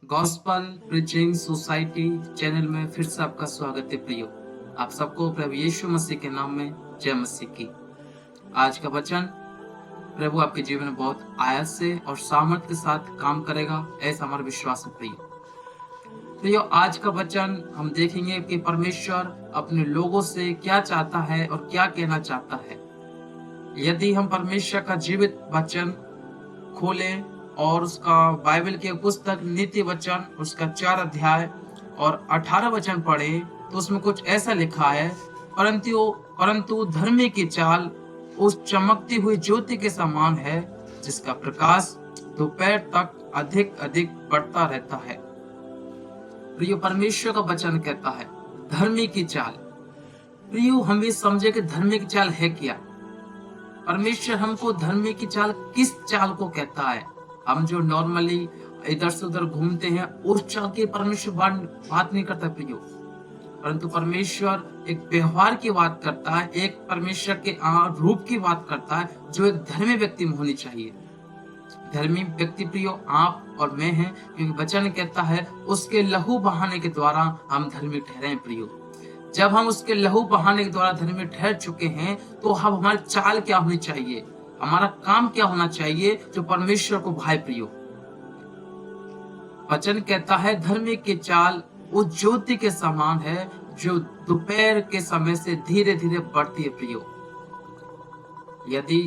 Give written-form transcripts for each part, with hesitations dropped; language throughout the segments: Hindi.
गॉस्पल प्रीचिंग सोसाइटी चैनल में फिर से आपका स्वागत है प्रियो। आप सबको प्रभु यीशु मसीह के नाम में जय मसीह की। आज का वचन प्रभु आपके जीवन में बहुत आयत से और सामर्थ के साथ काम करेगा, ऐसा हमारा विश्वास है प्रियो। आज का वचन हम देखेंगे कि परमेश्वर अपने लोगों से क्या चाहता है और क्या कहना चाहता है। यदि हम परमेश्वर का जीवित वचन खोलें और उसका बाइबल के पुस्तक नीति वचन उसका 4 अध्याय और 18 वचन पढ़े तो उसमें कुछ ऐसा लिखा है, परंतु धर्मी की चाल उस चमकती हुई ज्योति के समान है जिसका प्रकाश दोपहर तक अधिक अधिक बढ़ता रहता है। प्रियो, परमेश्वर का वचन कहता है धर्मी की चाल। प्रियो, हम ये समझे कि धर्मी की चाल है क्या। परमेश्वर हमको धर्मी की चाल किस चाल को कहता है। हम जो नॉर्मली इधर से उधर घूमते हैं उस चाल की परमेश्वर बात नहीं करता प्रियो, परंतु परमेश्वर एक व्यवहार की बात करता है, एक परमेश्वर के रूप की बात करता है जो एक धर्मी व्यक्ति में होनी चाहिए। धर्मी व्यक्ति प्रियो आप और मैं हैं, क्योंकि वचन कहता है उसके लहू बहाने के द्वारा हम धर्मी ठहरे प्रियो। जब हम उसके लहू बहाने के द्वारा धर्मी ठहर चुके हैं तो अब हमारी चाल क्या होनी चाहिए, हमारा काम क्या होना चाहिए जो परमेश्वर को भाए प्रियो। वचन कहता है धर्मी की चाल उस ज्योति के समान है जो दोपहर के समय से धीरे धीरे बढ़ती है प्रियो। यदि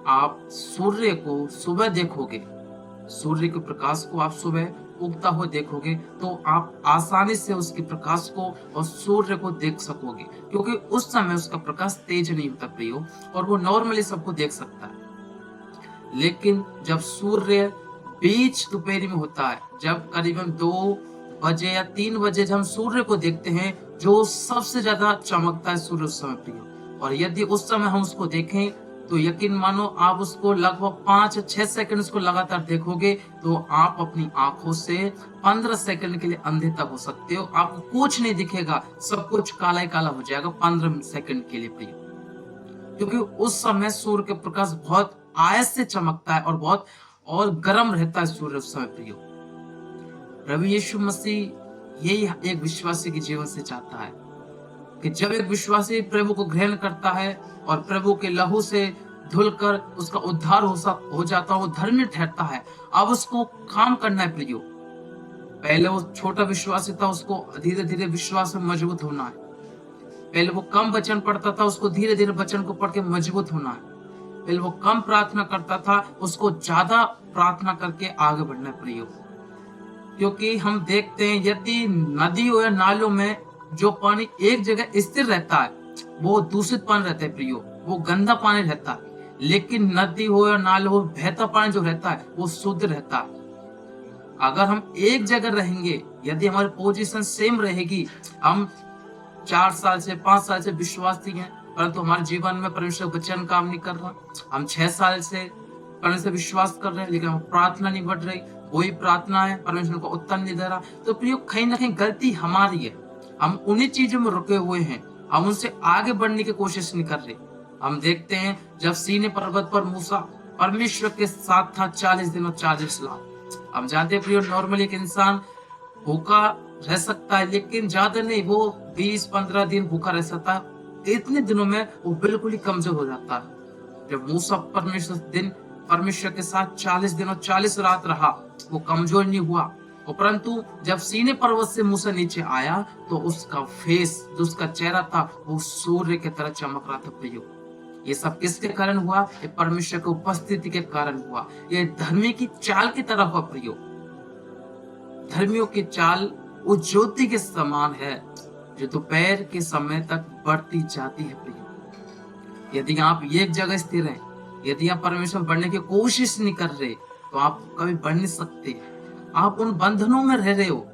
आप सूर्य को सुबह देखोगे, सूर्य के प्रकाश को आप सुबह उगता हुआ देखोगे तो आप आसानी से उसके प्रकाश को और सूर्य को देख सकोगे, क्योंकि उस समय उसका प्रकाश तेज नहीं होता प्रियो और वो नॉर्मली सबको देख सकता है। लेकिन जब सूर्य बीच दोपहर में होता है, जब करीबन 2 बजे या 3 बजे जब हम सूर्य को देखते हैं जो सबसे ज्यादा चमकता है सूर्य उस समय प्रियो, और यदि उस समय हम उसको देखें तो यकीन मानो आप उसको लगभग 5-6 सेकंड उसको लगातार देखोगे तो आप अपनी आंखों से 15 सेकंड के लिए अंधे तक हो सकते हो। आपको कुछ नहीं दिखेगा, सब कुछ काला ही काला हो जाएगा 15 सेकंड के लिए प्रिय, क्योंकि उस समय सूर्य के प्रकाश बहुत आयत से चमकता है और बहुत और गर्म रहता है सूर्य उस समय प्रियो। प्रभु यीशु मसीह यही एक विश्वासी के जीवन से चाहता है कि जब एक विश्वासी प्रभु को ग्रहण करता है और प्रभु के लहू से धुलकर उसका उद्धार हो जाता है, वो धर्मी ठहरता है। अब उसको काम करना है प्रियो। पहले वो छोटा विश्वासी था, उसको धीरे धीरे विश्वास में मजबूत होना है। पहले वो कम वचन पढ़ता था, उसको धीरे धीरे वचन को पढ़ के मजबूत होना है। पहले वो कम प्रार्थना करता था, उसको ज्यादा प्रार्थना करके आगे बढ़ना है प्रियो। क्योंकि हम देखते हैं यदि नदियों या नालों में जो पानी एक जगह स्थिर रहता है वो दूषित पानी रहता है प्रियो, वो गंदा पानी रहता है। लेकिन नदी हो या नाल हो, बहता पानी जो रहता है वो शुद्ध रहता है। अगर हम एक जगह रहेंगे, यदि हमारी पोजीशन सेम रहेगी, हम 4 साल से 5 साल से विश्वासी हैं परंतु हमारे जीवन में परमेश्वर वचन काम नहीं कर रहा, हम 6 साल से परमेश्वर विश्वास कर रहे हैं लेकिन हम प्रार्थना नहीं बढ़ रही, वही प्रार्थना है परमेश्वर को उत्तर नहीं दे रहा, तो प्रियो कहीं ना कहीं गलती हमारी है। हम उन्हीं चीजों में रुके हुए हैं, हम उनसे आगे बढ़ने की कोशिश नहीं कर रहे। हम देखते हैं जब सीने पर्वत पर मूसा परमेश्वर के साथ था 40 दिन और 40 रात। हम जानते हैं प्रियो नॉर्मली एक इंसान भूखा रह सकता है लेकिन ज्यादा नहीं, वो 20-15 दिन भूखा रह सकता है। इतने दिनों में वो बिल्कुल ही कमजोर हो जाता है। जब मूसा परमेश्वर के साथ 40 दिन और 40 रात रहा, वो कमजोर नहीं हुआ, परंतु जब सीने पर्वत से मूसा नीचे आया तो उसका फेस, जो उसका चेहरा था, वो सूर्य की तरह चमक रहा था प्रियो। ये सब किसके कारण हुआ? ये परमेश्वर की उपस्थिति के कारण हुआ। ये धर्मी की चाल की तरह हुआ प्रियो। धर्मियों की चाल उस ज्योति के समान है जो दोपहर के समय तक बढ़ती जाती है प्रियो। यदि आप एक जगह स्थिर हैं, यदि आप परमेश्वर बढ़ने की कोशिश नहीं कर रहे तो आप कभी बढ़ नहीं सकते। आप उन बंधनों में रह रहे हो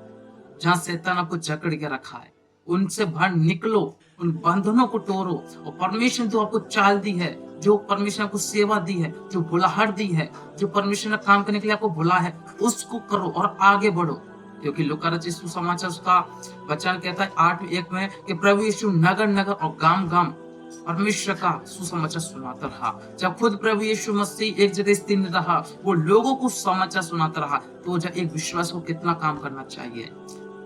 जहां शैतान आपको जकड़ के रखा है, उनसे बाहर निकलो, उन बंधनों को तोड़ो और परमेश्वर जो आपको चाल दी है, जो परमेश्वर को सेवा दी है, जो बुलाहट दी है, जो परमेश्वर ने काम करने के लिए आपको बुला है, उसको करो और आगे बढ़ो। क्योंकि लूका रचित सुसमाचार उसका वचन कहता है 8:1 में कि प्रभु यीशु नगर नगर और गांव गांव परमेश्वर का सुसमाचार सुनाता रहा। जब खुद प्रभु यीशु मसीह एक जगह स्थिर रहा, वो लोगों को समाचार सुनाता रहा, तो जब एक विश्वास को कितना काम करना चाहिए।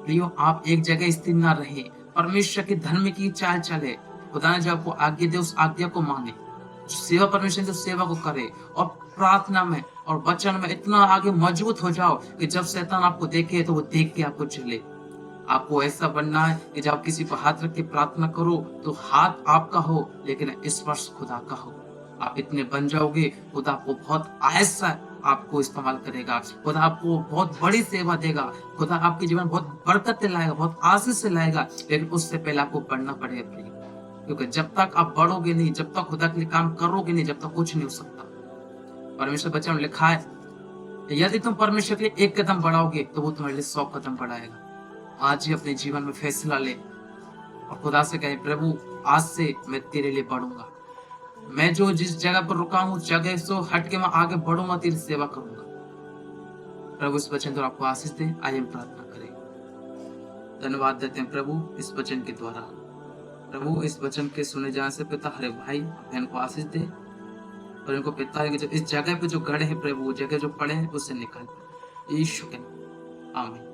प्रियो, आप एक जगह स्थिर ना रहे, परमेश्वर के धर्म की चाल चले। खुदा ने जो आपको आज्ञा दे उस आज्ञा को माने, जो सेवा परमेश्वर की सेवा को करे, और प्रार्थना में और वचन में इतना आगे मजबूत हो जाओ कि जब शैतान आपको देखे तो वो देख के आपको चले। आपको ऐसा बनना है कि जब आप किसी पर हाथ रख के प्रार्थना करो तो हाथ आपका हो लेकिन स्पर्श खुदा का हो। आप इतने बन जाओगे, खुदा आपको बहुत ऐसा आपको इस्तेमाल करेगा, खुदा आपको बहुत बड़ी सेवा देगा, खुदा आपके जीवन बहुत बरकत लाएगा, बहुत आशीष से लाएगा। लेकिन उससे पहले आपको बढ़ना पड़ेगा प्रिय, क्योंकि जब तक आप बढ़ोगे नहीं, जब तक खुदा के लिए काम करोगे नहीं, जब तक कुछ नहीं हो सकता। परमेश्वर वचन में लिखा है, यदि तुम परमेश्वर के लिए एक कदम बढ़ाओगे तो वो तुम्हारे लिए 100 कदम बढ़ाएगा। आज ही अपने जीवन में फैसला ले और खुदा से कहे, प्रभु आज से मैं तेरे लिए बढ़ूंगा। मैं जो जिस जगह पर रुका हूँ उस जगह से हट के मैं आगे बढ़ूंगा, तेरी सेवा करूंगा। प्रभु इस वचन द्वारा आपको आशीष दे। आइए हम प्रार्थना करें। धन्यवाद देते हैं प्रभु इस वचन के द्वारा। प्रभु इस वचन के सुने जाने से पिता हरे भाई बहन को आशीष दे, और इनको पिता है कि जो इस जगह पे जो गड़े हैं प्रभु, जगह जो पड़े हैं उससे निकाल। यीशु के नाम, आमीन।